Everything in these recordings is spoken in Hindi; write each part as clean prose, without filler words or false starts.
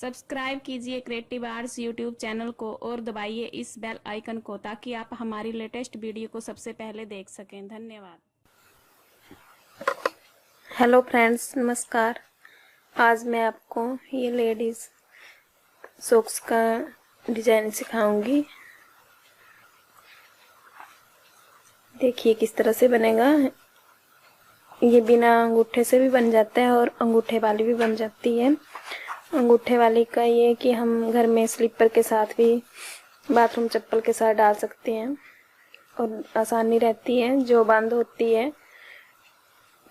सब्सक्राइब कीजिए क्रिएटिव आर्ट्स यूट्यूब चैनल को और दबाइए इस बेल आइकन को ताकि आप हमारी लेटेस्ट वीडियो को सबसे पहले देख सकें। धन्यवाद। हेलो फ्रेंड्स, नमस्कार। आज मैं आपको ये लेडीज़ सॉक्स का डिज़ाइन सिखाऊंगी। देखिए किस तरह से बनेगा। ये बिना अंगूठे से भी बन जाता है और अंगूठे वाली भी बन जाती है। अंगूठे वाली का ये कि हम घर में स्लीपर के साथ भी, बाथरूम चप्पल के साथ डाल सकते हैं और आसानी रहती है। जो बंद होती है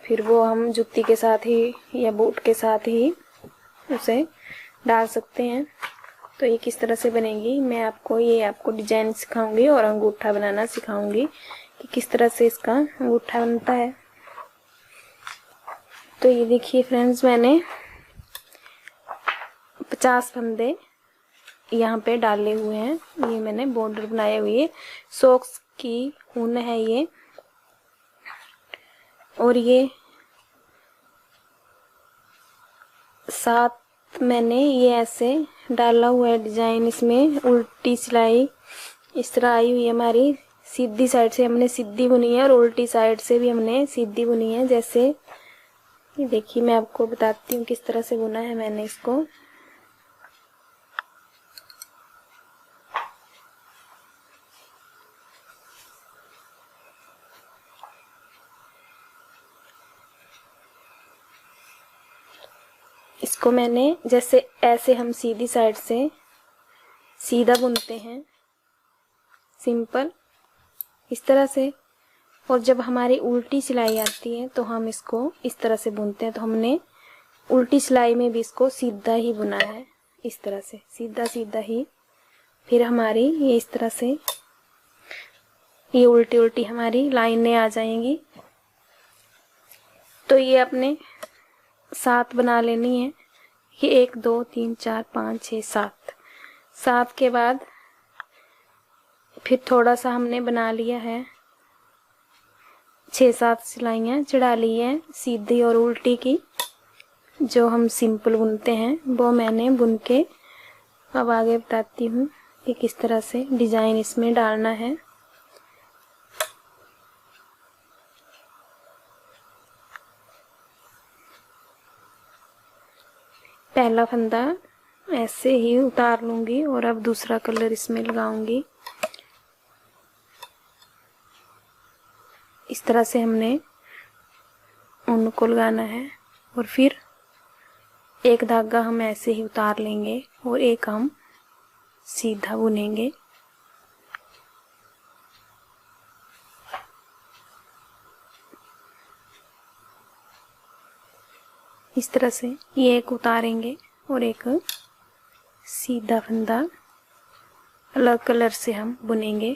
फिर वो हम जूती के साथ ही या बूट के साथ ही उसे डाल सकते हैं। तो ये किस तरह से बनेगी मैं आपको डिजाइन सिखाऊंगी और अंगूठा बनाना सिखाऊंगी कि किस तरह से इसका अंगूठा बनता है। तो ये देखिए फ्रेंड्स, मैंने 50 फंदे यहाँ पे डाले हुए हैं। ये मैंने बॉर्डर बनाए हुए सॉक्स की ऊन है ये। और ये 7 मैंने ये ऐसे डाला हुआ है डिजाइन। इसमें उल्टी सिलाई इस तरह आई हुई है। हमारी सीधी साइड से हमने सीधी बुनी है और उल्टी साइड से भी हमने सीधी बुनी है। जैसे ये देखिए, मैं आपको बताती हूँ किस तरह से बुना है मैंने इसको। इसको मैंने जैसे ऐसे हम सीधी साइड से सीधा बुनते हैं, सिंपल इस तरह से। और जब हमारी उल्टी सिलाई आती है तो हम इसको इस तरह से बुनते हैं। तो हमने उल्टी सिलाई में भी इसको सीधा ही बुना है, इस तरह से सीधा सीधा ही। फिर हमारी ये इस तरह से ये उल्टी उल्टी हमारी लाइनें आ जाएंगी। तो ये अपने 7 बना लेनी है। ये 1 2 3 4 5 6 7 7 के बाद फिर थोड़ा सा हमने बना लिया है, 6-7 सिलाइयाँ चढ़ा ली हैं सीधी और उल्टी की। जो हम सिंपल बुनते हैं वो मैंने बुन के अब आगे बताती हूँ कि किस तरह से डिजाइन इसमें डालना है। पहला फंदा ऐसे ही उतार लूंगी और अब दूसरा कलर इसमें लगाऊंगी। इस तरह से हमने ऊन को लगाना है और फिर एक धागा हम ऐसे ही उतार लेंगे और एक हम सीधा बुनेंगे। इस तरह से ये एक उतारेंगे और एक सीधा फंदा अलग कलर से हम बुनेंगे।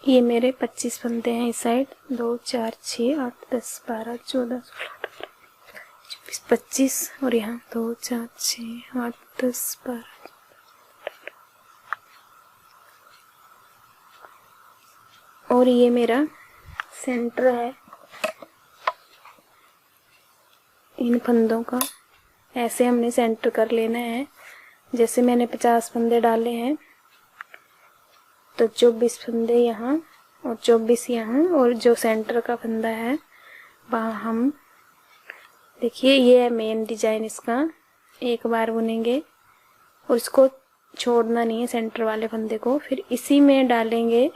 ये मेरे 25 फंदे हैं इस साइड। 2 4 6 8 10 12 14 16 18 24 25 और यहाँ 2 4 6 8 10 12। और ये मेरा सेंटर है इन फंदों का। ऐसे हमने सेंटर कर लेना है। जैसे मैंने 50 फंदे डाले हैं तो 24 फंदे यहाँ और 24 यहाँ, और जो सेंटर का फंदा है वहाँ हम देखिए ये है मेन डिजाइन इसका। एक बार बुनेंगे और इसको छोड़ना नहीं है सेंटर वाले फंदे को, फिर इसी में डालेंगे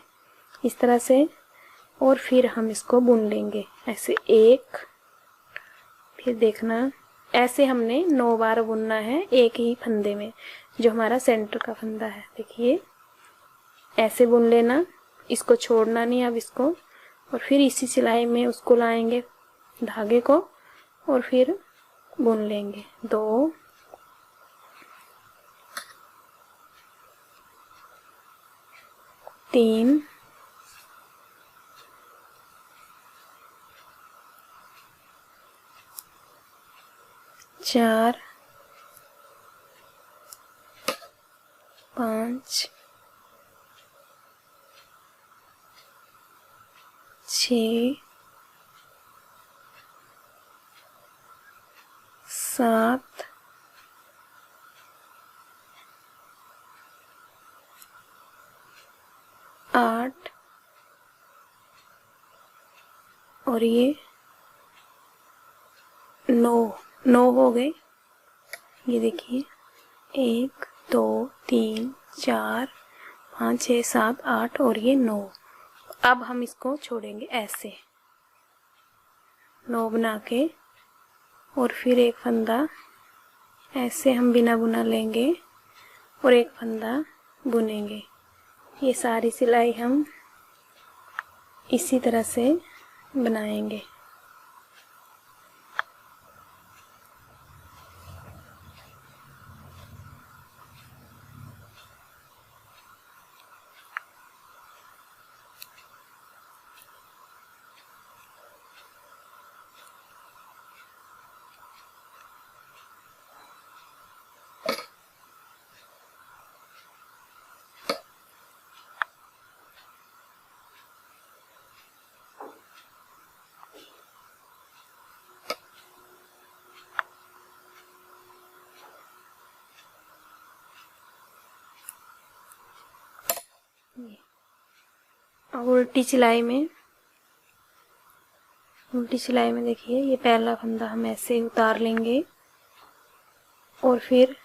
इस तरह से और फिर हम इसको बुन लेंगे ऐसे। एक फिर देखना ऐसे हमने 9 बार बुनना है एक ही फंदे में, जो हमारा सेंटर का फंदा है। देखिए ऐसे बुन लेना, इसको छोड़ना नहीं अब इसको। और फिर इसी सिलाई में उसको लाएंगे धागे को और फिर बुन लेंगे 2 3 4 5 6 7 8 और ये 9 हो गए। ये देखिए 1 2 3 4 5 6 7 8 और ये 9। अब हम इसको छोड़ेंगे ऐसे 9 बना के, और फिर एक फंदा ऐसे हम बिना बुना लेंगे और एक फंदा बुनेंगे। ये सारी सिलाई हम इसी तरह से बनाएंगे। अब उल्टी सिलाई में देखिए ये पहला फंदा हम ऐसे उतार लेंगे और फिर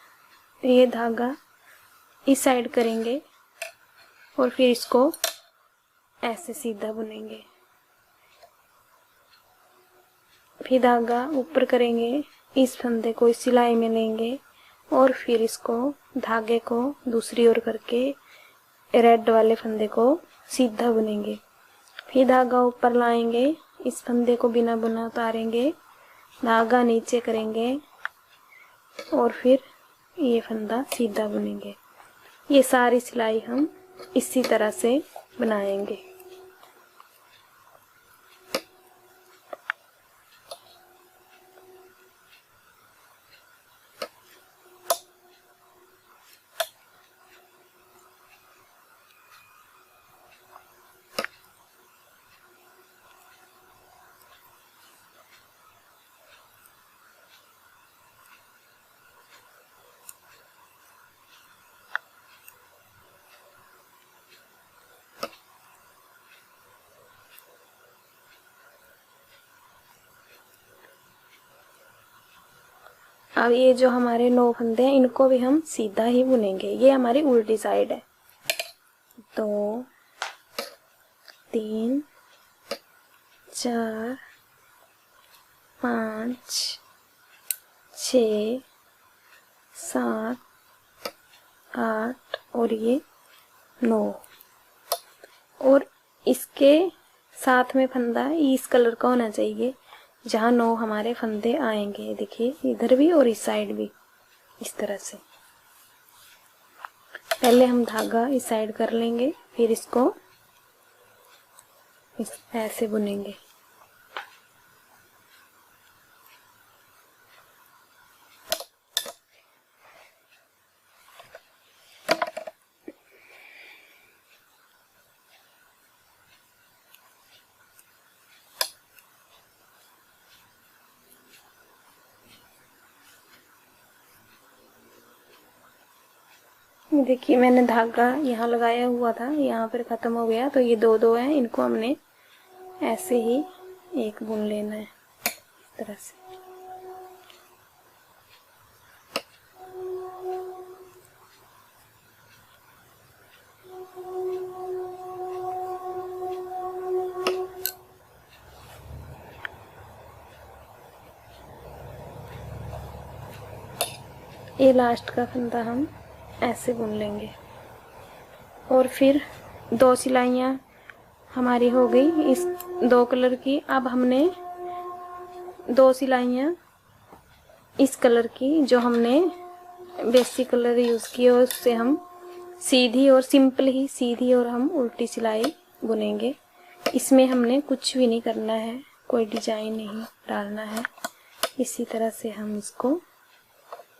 ये धागा इस साइड करेंगे और फिर इसको ऐसे सीधा बुनेंगे। फिर धागा ऊपर करेंगे, इस फंदे को इस सिलाई में लेंगे और फिर इसको धागे को दूसरी ओर करके रेड वाले फंदे को सीधा बुनेंगे। फिर धागा ऊपर लाएंगे, इस फंदे को बिना बुना उतारेंगे, धागा नीचे करेंगे और फिर ये फंदा सीधा बुनेंगे। ये सारी सिलाई हम इसी तरह से बनाएंगे। अब ये जो हमारे 9 फंदे हैं इनको भी हम सीधा ही बुनेंगे। ये हमारी उल्टी साइड है। 2 3 4 5 6 7 8 और ये 9 और इसके साथ में फंदा इस कलर का होना चाहिए जहाँ 9 हमारे फंदे आएंगे। देखिए इधर भी और इस साइड भी इस तरह से। पहले हम धागा इस साइड कर लेंगे, फिर इसको इस ऐसे बुनेंगे। देखिए मैंने धागा यहाँ लगाया हुआ था, यहाँ पर ख़त्म हो गया, तो ये 2 हैं, इनको हमने ऐसे ही एक बुन लेना है इस तरह से। ये लास्ट का फंदा हम ऐसे बुन लेंगे और फिर 2 सिलाइयाँ हमारी हो गई इस 2 कलर की। अब हमने 2 सिलाइयाँ इस कलर की जो हमने बेसिक कलर यूज़ किए उससे हम सीधी और सिंपल ही सीधी और हम उल्टी सिलाई बुनेंगे। इसमें हमने कुछ भी नहीं करना है, कोई डिजाइन नहीं डालना है। इसी तरह से हम इसको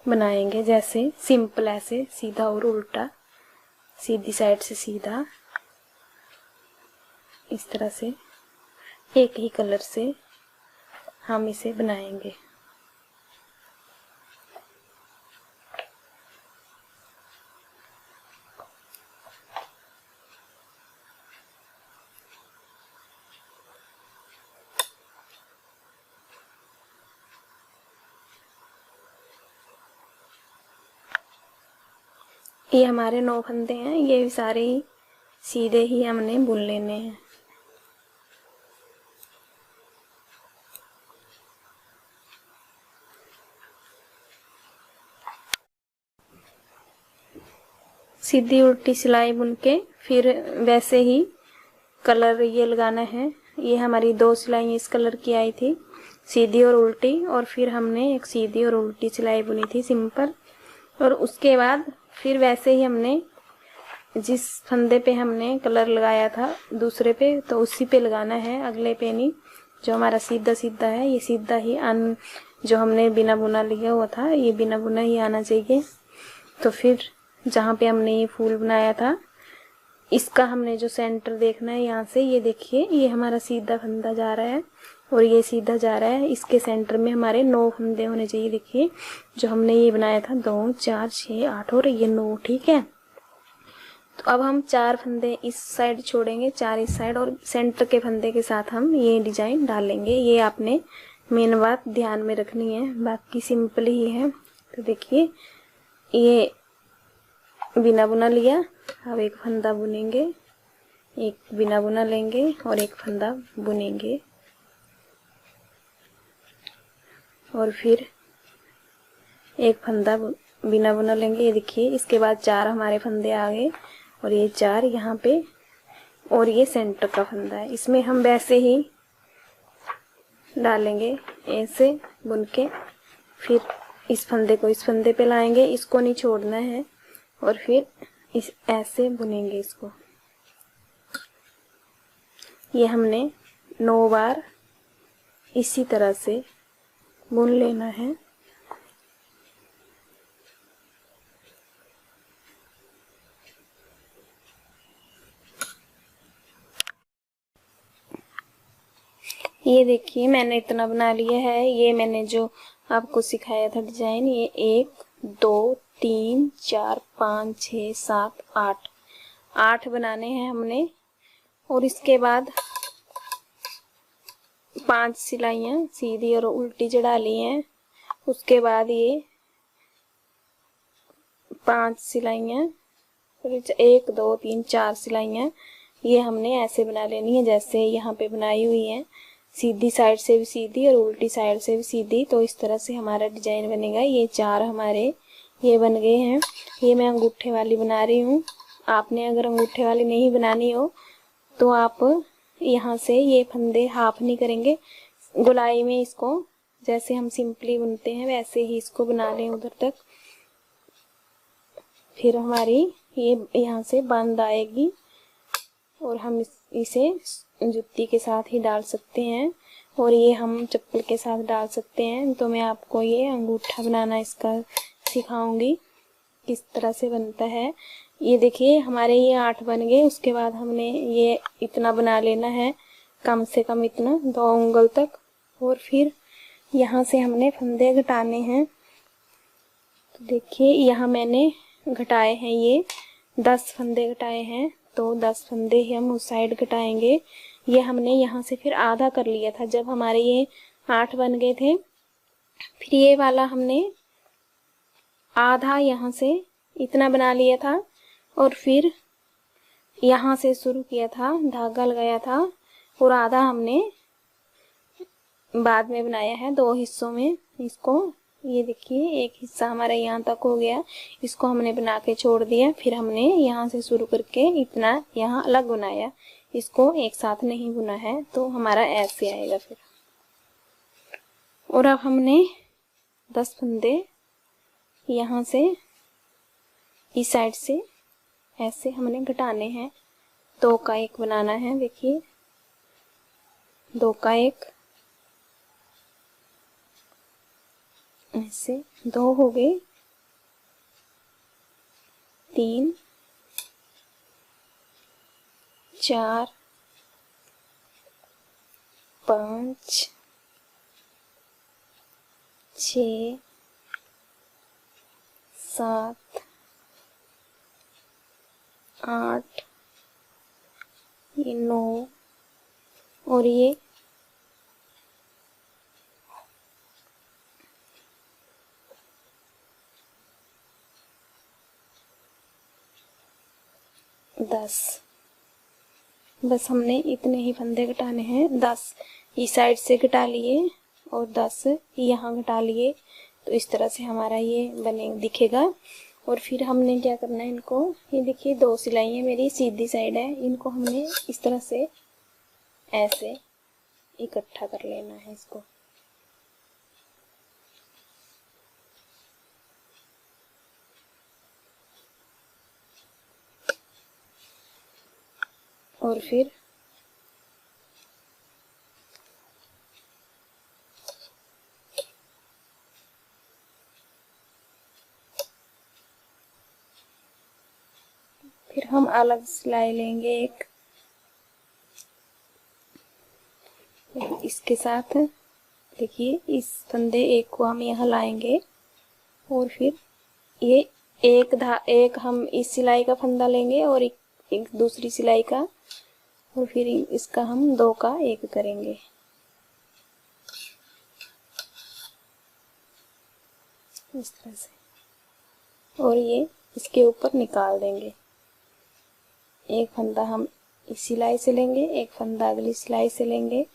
बनाएंगे, जैसे सिंपल ऐसे सीधा और उल्टा, सीधी साइड से सीधा, इस तरह से एक ही कलर से हम इसे बनाएंगे। ये हमारे 9 फंदे हैं, ये भी सारे ही सीधे ही हमने बुन लेने हैं। सीधी उल्टी सिलाई बुन के फिर वैसे ही कलर ये लगाना है। ये हमारी 2 सिलाई इस कलर की आई थी, सीधी और उल्टी, और फिर हमने एक सीधी और उल्टी सिलाई बुनी थी सिंपल। और उसके बाद फिर वैसे ही हमने जिस फंदे पे हमने कलर लगाया था दूसरे पे, तो उसी पे लगाना है, अगले पे नहीं। जो हमारा सीधा सीधा है ये सीधा ही जो हमने बिना बुना लिया हुआ था ये बिना बुना ही आना चाहिए। तो फिर जहाँ पे हमने ये फूल बनाया था इसका हमने जो सेंटर देखना है, यहाँ से ये देखिए ये हमारा सीधा फंदा जा रहा है और ये सीधा जा रहा है। इसके सेंटर में हमारे 9 फंदे होने चाहिए। देखिए जो हमने ये बनाया था 2 4 6 8 और ये 9, ठीक है। तो अब हम 4 फंदे इस साइड छोड़ेंगे, 4 इस साइड, और सेंटर के फंदे के साथ हम ये डिजाइन डालेंगे। ये आपने मेन बात ध्यान में रखनी है, बाकी सिंपल ही है। तो देखिए ये बिना बुना लिया, अब एक फंदा बुनेंगे, एक बिना बुना लेंगे और एक फंदा बुनेंगे, और फिर एक फंदा बिना बुना लेंगे। ये देखिए इसके बाद 4 हमारे फंदे आ गए और ये 4 यहाँ पे, और ये सेंटर का फंदा है। इसमें हम वैसे ही डालेंगे, ऐसे बुन के फिर इस फंदे को इस फंदे पे लाएंगे, इसको नहीं छोड़ना है, और फिर इस ऐसे बुनेंगे इसको। ये हमने 9 बार इसी तरह से बुन लेना है। ये देखिए मैंने इतना बना लिया है। ये मैंने जो आपको सिखाया था डिजाइन, ये 1 2 3 4 5 6 7 8 बनाने हैं हमने। और इसके बाद 5 सिलाइयाँ सीधी और उल्टी चढ़ा ली हैं। उसके बाद ये 5 सिलाइयाँ, 1 2 3 4 सिलाइयाँ ये हमने ऐसे बना लेनी है जैसे यहाँ पे बनाई हुई है, सीधी साइड से भी सीधी और उल्टी साइड से भी सीधी। तो इस तरह से हमारा डिजाइन बनेगा। ये 4 हमारे ये बन गए हैं। ये मैं अंगूठे वाली बना रही हूँ। आपने अगर अंगूठे वाली नहीं बनानी हो तो आप यहाँ से ये फंदे हाफ नहीं करेंगे, गोलाई में इसको जैसे हम सिंपली बुनते हैं वैसे ही इसको बना लें उधर तक। फिर हमारी ये यहाँ से बंद आएगी और हम इसे जुत्ती के साथ ही डाल सकते हैं, और ये हम चप्पल के साथ डाल सकते हैं। तो मैं आपको ये अंगूठा बनाना इसका सिखाऊंगी किस तरह से बनता है। ये देखिए हमारे ये 8 बन गए। उसके बाद हमने ये इतना बना लेना है, कम से कम इतना 2 उंगल तक, और फिर यहाँ से हमने फंदे घटाने हैं। तो देखिए यहाँ मैंने घटाए हैं, ये 10 फंदे घटाए हैं, तो 10 फंदे ही हम उस साइड घटाएंगे। ये हमने यहाँ से फिर आधा कर लिया था जब हमारे ये 8 बन गए थे। फिर ये वाला हमने आधा यहाँ से इतना बना लिया था, और फिर यहाँ से शुरू किया था, धागा लगाया था, और आधा हमने बाद में बनाया है 2 हिस्सों में इसको। ये देखिए एक हिस्सा हमारा यहाँ तक हो गया, इसको हमने बना के छोड़ दिया। फिर हमने यहाँ से शुरू करके इतना यहाँ अलग बनाया, इसको एक साथ नहीं बुना है, तो हमारा ऐसे आएगा फिर। और अब हमने 10 फंदे यहाँ से इस साइड से ऐसे हमने घटाने हैं। 2 का 1 बनाना है। देखिए 2 का 1, ऐसे 2 हो गए, 3, 4, 5, 6, 7, 8, ये 9 और ये 10। बस हमने इतने ही फंदे घटाने हैं। 10 इस साइड से घटा लिए और 10 यहाँ घटा लिए। तो इस तरह से हमारा ये बने दिखेगा। और फिर हमने क्या करना है, इनको, ये देखिए 2 सिलाइयाँ मेरी सीधी साइड है, इनको हमने इस तरह से ऐसे इकट्ठा कर लेना है इसको। और फिर हम अलग सिलाई लेंगे एक इसके साथ। देखिए इस फंदे एक को हम यहाँ लाएंगे और फिर ये एक हम इस सिलाई का फंदा लेंगे और एक दूसरी सिलाई का, और फिर इसका हम 2 का 1 करेंगे। इस तरह से, और ये इसके ऊपर निकाल देंगे। एक फंदा हम इस सिलाई से लेंगे, एक फंदा अगली सिलाई से लेंगे,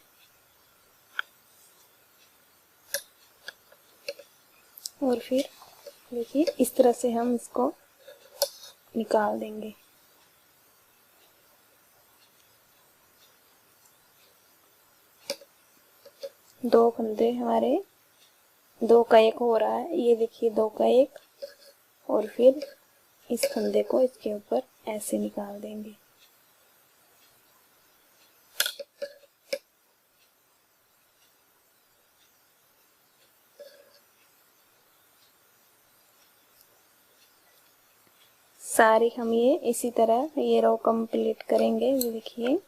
और फिर देखिए इस तरह से हम इसको निकाल देंगे। दो फंदे हमारे 2 का 1 हो रहा है। ये देखिए 2 का 1, और फिर इस फंदे को इसके ऊपर ऐसे निकाल देंगे। सारी हम ये इसी तरह ये रो कंप्लीट करेंगे। देखिए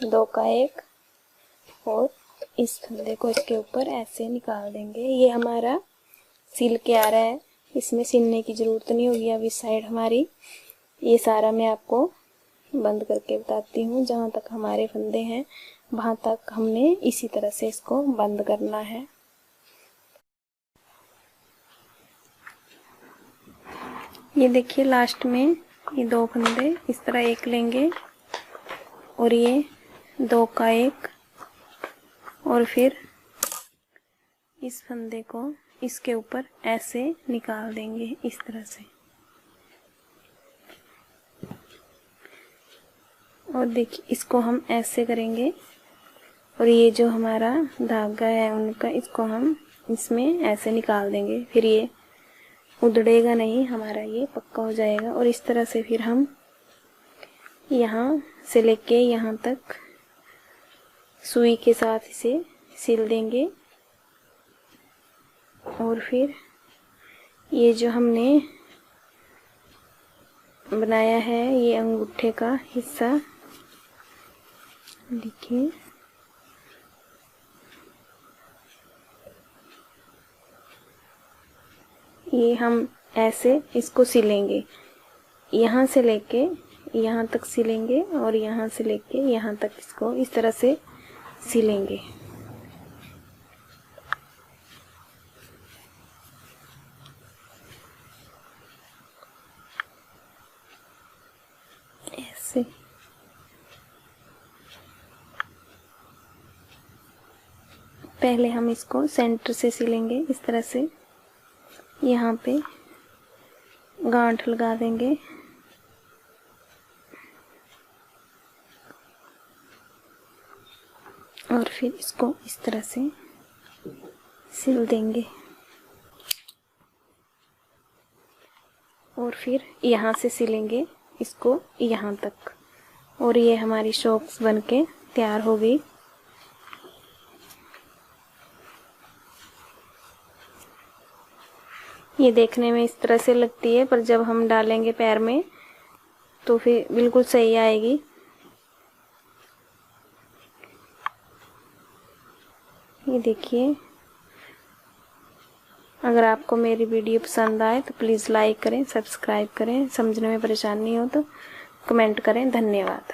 2 का 1 और इस फंदे को इसके ऊपर ऐसे निकाल देंगे। ये हमारा सिल के आ रहा है, इसमें सिलने की ज़रूरत नहीं होगी। अब इस साइड हमारी ये सारा मैं आपको बंद करके बताती हूँ। जहाँ तक हमारे फंदे हैं वहाँ तक हमने इसी तरह से इसको बंद करना है। ये देखिए लास्ट में ये 2 फंदे इस तरह एक लेंगे और ये 2 का 1, और फिर इस फंदे को इसके ऊपर ऐसे निकाल देंगे इस तरह से। और देखिए इसको हम ऐसे करेंगे, और ये जो हमारा धागा है उनका, इसको हम इसमें ऐसे निकाल देंगे। फिर ये उधड़ेगा नहीं, हमारा ये पक्का हो जाएगा। और इस तरह से फिर हम यहाँ से लेके यहाँ तक सुई के साथ इसे सिल देंगे। और फिर ये जो हमने बनाया है ये अंगूठे का हिस्सा, देखिए ये हम ऐसे इसको सिलेंगे। यहाँ से लेके यहाँ तक सिलेंगे और यहाँ से लेके यहाँ तक इसको इस तरह से सिलेंगे। ऐसे पहले हम इसको सेंटर से सिलेंगे इस तरह से। यहाँ पे गांठ लगा देंगे और फिर इसको इस तरह से सिल देंगे। और फिर यहाँ से सिलेंगे इसको यहाँ तक। और ये हमारी सॉक्स बनके तैयार हो गई। ये देखने में इस तरह से लगती है, पर जब हम डालेंगे पैर में तो फिर बिल्कुल सही आएगी। ये देखिए, अगर आपको मेरी वीडियो पसंद आए तो प्लीज़ लाइक करें, सब्सक्राइब करें। समझने में परेशानी हो तो कमेंट करें। धन्यवाद।